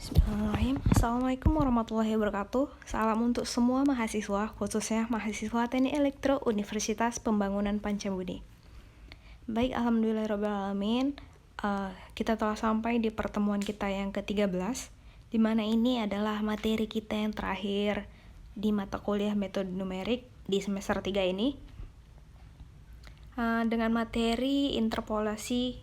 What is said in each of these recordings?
Bismillahirrahmanirrahim. Assalamualaikum warahmatullahi wabarakatuh. Salam untuk semua mahasiswa, khususnya mahasiswa Teknik Elektro Universitas Pembangunan Pancabudi. Baik, alhamdulillahirrahmanirrahim. Kita telah sampai di pertemuan kita yang ke-13, di mana ini adalah materi kita yang terakhir di mata kuliah metode numerik di semester 3 ini. Dengan materi interpolasi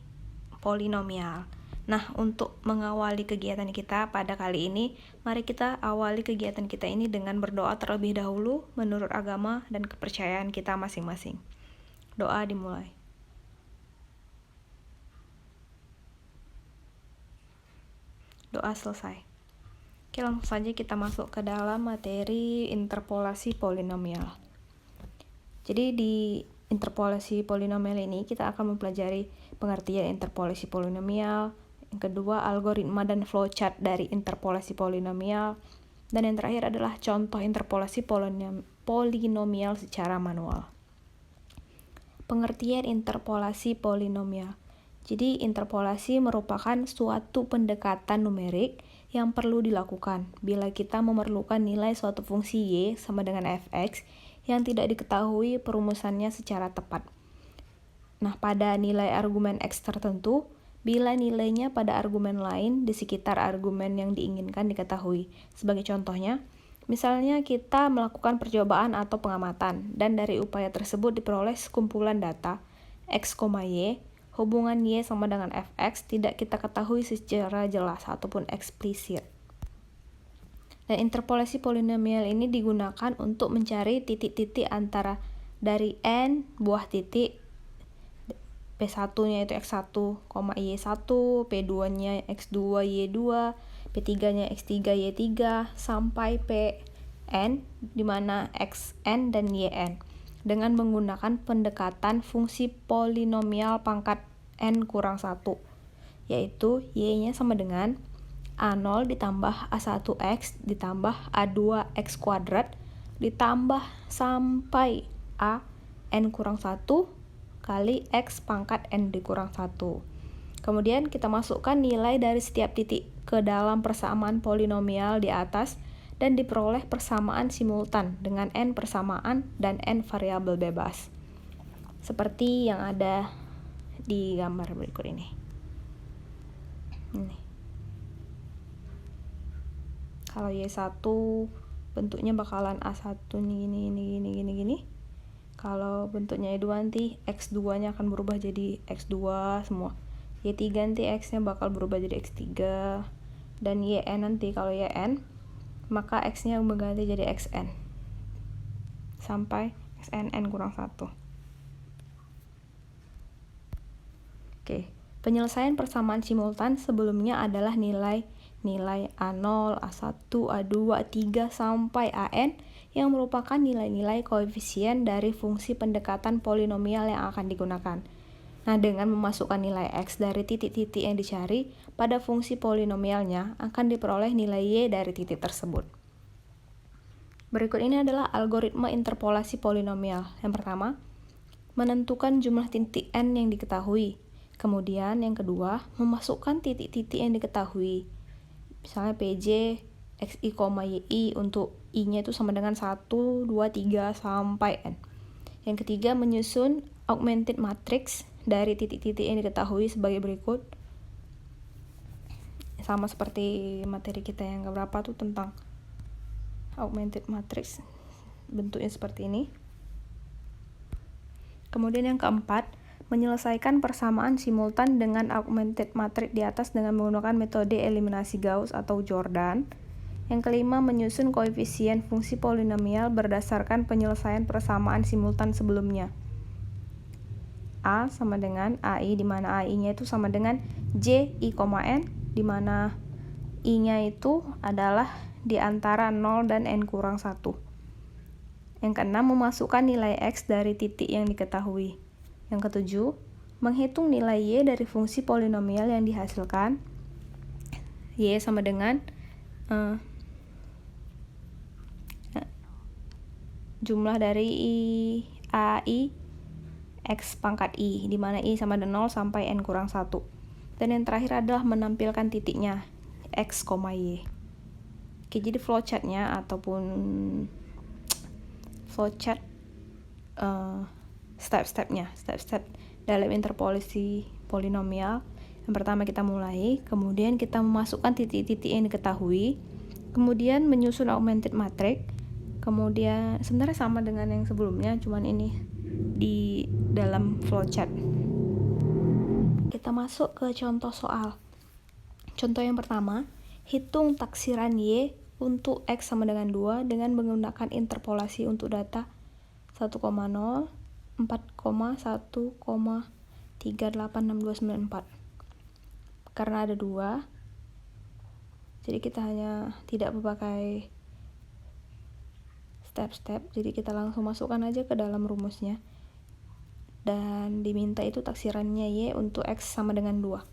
polinomial. Nah, untuk mengawali kegiatan kita pada kali ini, mari kita awali kegiatan kita ini dengan berdoa terlebih dahulu menurut agama dan kepercayaan kita masing-masing. Doa dimulai. Doa selesai. Oke, langsung saja kita masuk ke dalam materi interpolasi polinomial. Jadi di interpolasi polinomial ini kita akan mempelajari pengertian interpolasi polinomial, yang kedua algoritma dan flowchart dari interpolasi polinomial, dan yang terakhir adalah contoh interpolasi polinomial secara manual. Pengertian interpolasi polinomial. Jadi interpolasi merupakan suatu pendekatan numerik yang perlu dilakukan bila kita memerlukan nilai suatu fungsi y sama dengan fx yang tidak diketahui perumusannya secara tepat. Nah, pada nilai argumen x tertentu, bila nilainya pada argumen lain di sekitar argumen yang diinginkan diketahui. Sebagai contohnya, misalnya kita melakukan percobaan atau pengamatan, dan dari upaya tersebut diperoleh sekumpulan data x, y, hubungan y sama dengan fx tidak kita ketahui secara jelas ataupun eksplisit. Dan interpolasi polinomial ini digunakan untuk mencari titik-titik antara dari n buah titik P1-nya itu x1, y1, P2-nya x2, y2, P3-nya x3, y3, sampai Pn, di mana xn dan yn, dengan menggunakan pendekatan fungsi polinomial pangkat n kurang 1, yaitu y-nya sama dengan A0 ditambah A1x ditambah A2x kuadrat ditambah sampai A n kurang 1 kali x pangkat n dikurang 1. Kemudian kita masukkan nilai dari setiap titik ke dalam persamaan polinomial di atas dan diperoleh persamaan simultan dengan n persamaan dan n variabel bebas. Seperti yang ada di gambar berikut ini. Kalau y1 bentuknya bakalan A1 gini. Kalau bentuknya y2 nanti x2-nya akan berubah jadi x2 semua. Y3 nanti x-nya bakal berubah jadi x3. Dan yn nanti kalau yn, maka x-nya berganti jadi xn. Sampai xn n kurang 1. Oke, penyelesaian persamaan simultan sebelumnya adalah nilai A0, A1, A2, A3 sampai AN yang merupakan nilai-nilai koefisien dari fungsi pendekatan polinomial yang akan digunakan. Nah, dengan memasukkan nilai x dari titik-titik yang dicari pada fungsi polinomialnya akan diperoleh nilai y dari titik tersebut. Berikut ini adalah algoritma interpolasi polinomial. Yang pertama, menentukan jumlah titik n yang diketahui. Kemudian yang kedua, memasukkan titik-titik yang diketahui. Misalnya PJ, XI, YI untuk I-nya itu sama dengan 1, 2, 3, sampai N. Yang ketiga, menyusun augmented matrix dari titik-titik yang diketahui sebagai berikut. Sama seperti materi kita yang keberapa tuh tentang augmented matrix. Bentuknya seperti ini. Kemudian yang keempat, menyelesaikan persamaan simultan dengan augmented matrix di atas dengan menggunakan metode eliminasi Gauss atau Jordan. Yang kelima, menyusun koefisien fungsi polinomial berdasarkan penyelesaian persamaan simultan sebelumnya. A sama dengan AI, di mana AI-nya itu sama dengan J, I, N, di mana I-nya itu adalah di antara 0 dan N kurang 1. Yang keenam, memasukkan nilai X dari titik yang diketahui. Yang ketujuh, menghitung nilai y dari fungsi polinomial yang dihasilkan. Y sama dengan jumlah dari AI x pangkat i, di mana i sama dengan 0 sampai n kurang 1. Dan yang terakhir adalah menampilkan titiknya. X, Y. Oke, jadi flowchartnya ataupun flowchart step dalam interpolasi polinomial. Yang pertama kita mulai, kemudian kita memasukkan titik-titik yang diketahui, kemudian menyusun augmented matrix, kemudian sebenarnya sama dengan yang sebelumnya, cuman ini di dalam flowchart. Kita masuk ke contoh soal. Contoh yang pertama, hitung taksiran Y untuk X sama dengan 2 dengan menggunakan interpolasi untuk data 1,0, 4,1, 3,86294. Karena ada 2, jadi kita hanya tidak memakai step-step, jadi kita langsung masukkan aja ke dalam rumusnya. Dan diminta itu taksirannya Y untuk X sama dengan 2.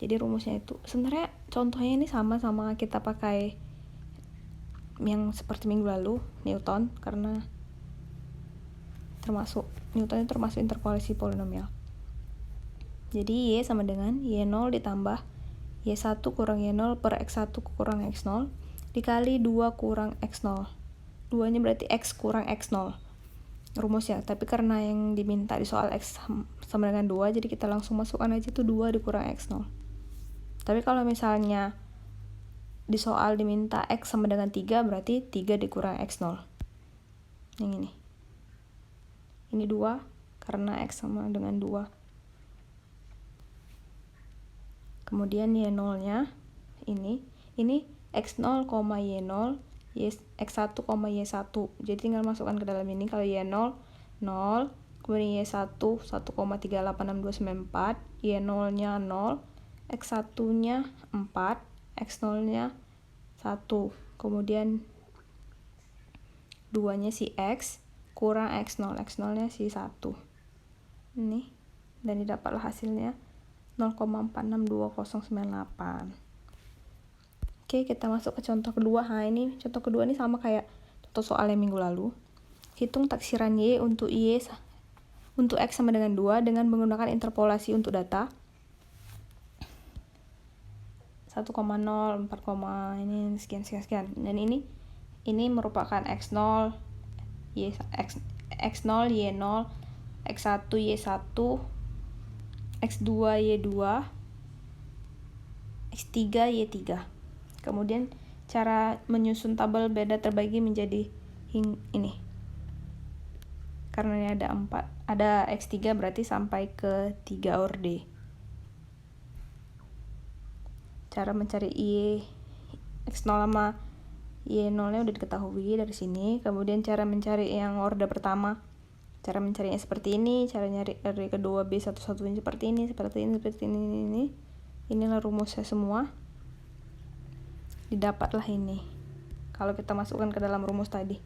Jadi rumusnya itu, sebenarnya contohnya ini sama kita pakai yang seperti minggu lalu, Newton, karena Newton termasuk interpolasi polinomial. Jadi Y sama dengan Y0 ditambah Y1 kurang Y0 per X1 kurang X0 dikali 2 kurang X0. 2-nya berarti X kurang X0 rumusnya, tapi karena yang diminta di soal X sama dengan 2, jadi kita langsung masukkan aja itu 2 dikurang X0. Tapi kalau misalnya di soal diminta X sama dengan 3, berarti 3 dikurang X0. Yang ini. Ini 2 karena X sama dengan 2. Kemudian Y0-nya ini X0, Y0, X1, Y1. Jadi tinggal masukkan ke dalam ini. Kalau Y0, 0, kemudian Y1, 1,38624, Y0-nya 0, X1-nya 4, X0-nya 1. Kemudian 2-nya si X kurang X0, X0-nya si 1. Ini, dan didapatlah hasilnya 0,462098. Oke, kita masuk ke contoh kedua. Ini contoh kedua ini sama kayak contoh soal yang minggu lalu. Hitung taksiran Y untuk X sama dengan 2 dengan menggunakan interpolasi untuk data 1,0, 4, ini sekian. Dan ini merupakan X0, X0, Y0, X1, Y1, X2, Y2, X3, Y3. Kemudian cara menyusun tabel beda terbagi menjadi ini. Karena ini ada X3 berarti sampai ke 3 orde. Cara mencari X0 sama Y0-nya udah diketahui dari sini. Kemudian cara mencari yang orde pertama, cara mencarinya seperti ini, cara nyari orde kedua B11-nya seperti ini. Inilah rumusnya semua. Didapatlah ini. Kalau kita masukkan ke dalam rumus tadi.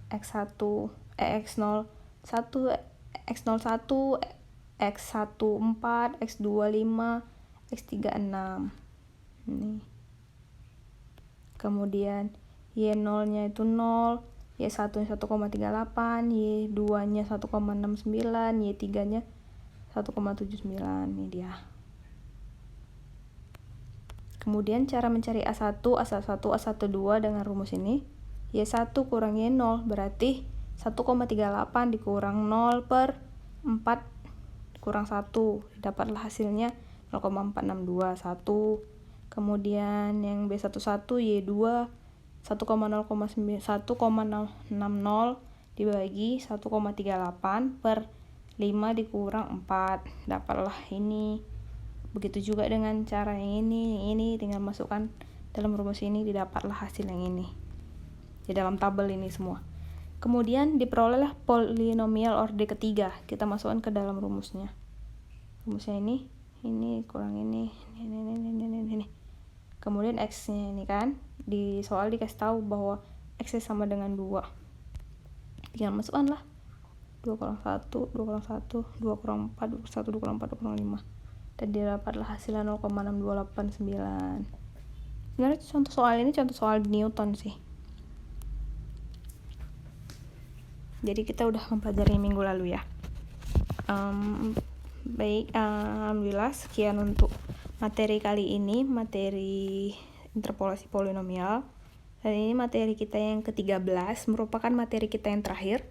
X0, X01, X1 4, X2 5, X3 6. Ini. Kemudian Y0-nya itu 0, Y1-nya 1,38, Y2-nya 1,69, Y3-nya 1,79. Ini dia. Kemudian cara mencari A1, A2 dengan rumus ini. Y1 kurang Y0 berarti 1,38 dikurang 0 per 4 kurang 1. Dapatlah hasilnya 0,4621. Kemudian yang B11 Y2 1,060 dibagi 1,38 per 5 dikurang 4. Dapatlah ini. Begitu juga dengan cara yang ini tinggal masukkan dalam rumus ini, didapatlah hasil yang ini. Di dalam tabel ini semua. Kemudian diperolehlah polinomial orde ketiga. Kita masukkan ke dalam rumusnya. Rumusnya ini kurang ini. Kemudian X-nya ini kan, di soal dikasih tahu bahwa X sama dengan 2. Tinggal masukkanlah 2 kurang 1, 2 kurang 1, 2 kurang 4, 2 kurang 1, 2 kurang 4, 2 kurang 5. Dan didapatlah hasilnya 0,6289. Sebenarnya contoh soal Newton sih. Jadi kita udah mempelajari minggu lalu ya. Baik, alhamdulillah sekian untuk materi kali ini, materi interpolasi polinomial. Dan ini materi kita yang ke-13, merupakan materi kita yang terakhir.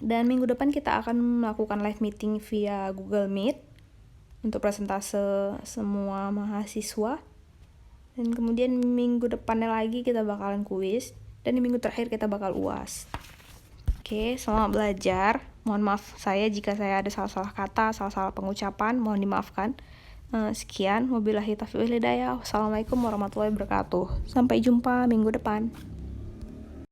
Dan minggu depan kita akan melakukan live meeting via Google Meet untuk presentase semua mahasiswa. Dan kemudian minggu depannya lagi kita bakalan kuis. Dan di minggu terakhir kita bakal UAS. Oke, selamat belajar. Mohon maaf saya jika saya ada salah-salah kata, salah-salah pengucapan, mohon dimaafkan. Sekian, wabillahi taufiq wal hidayah. Wassalamualaikum warahmatullahi wabarakatuh. Sampai jumpa minggu depan.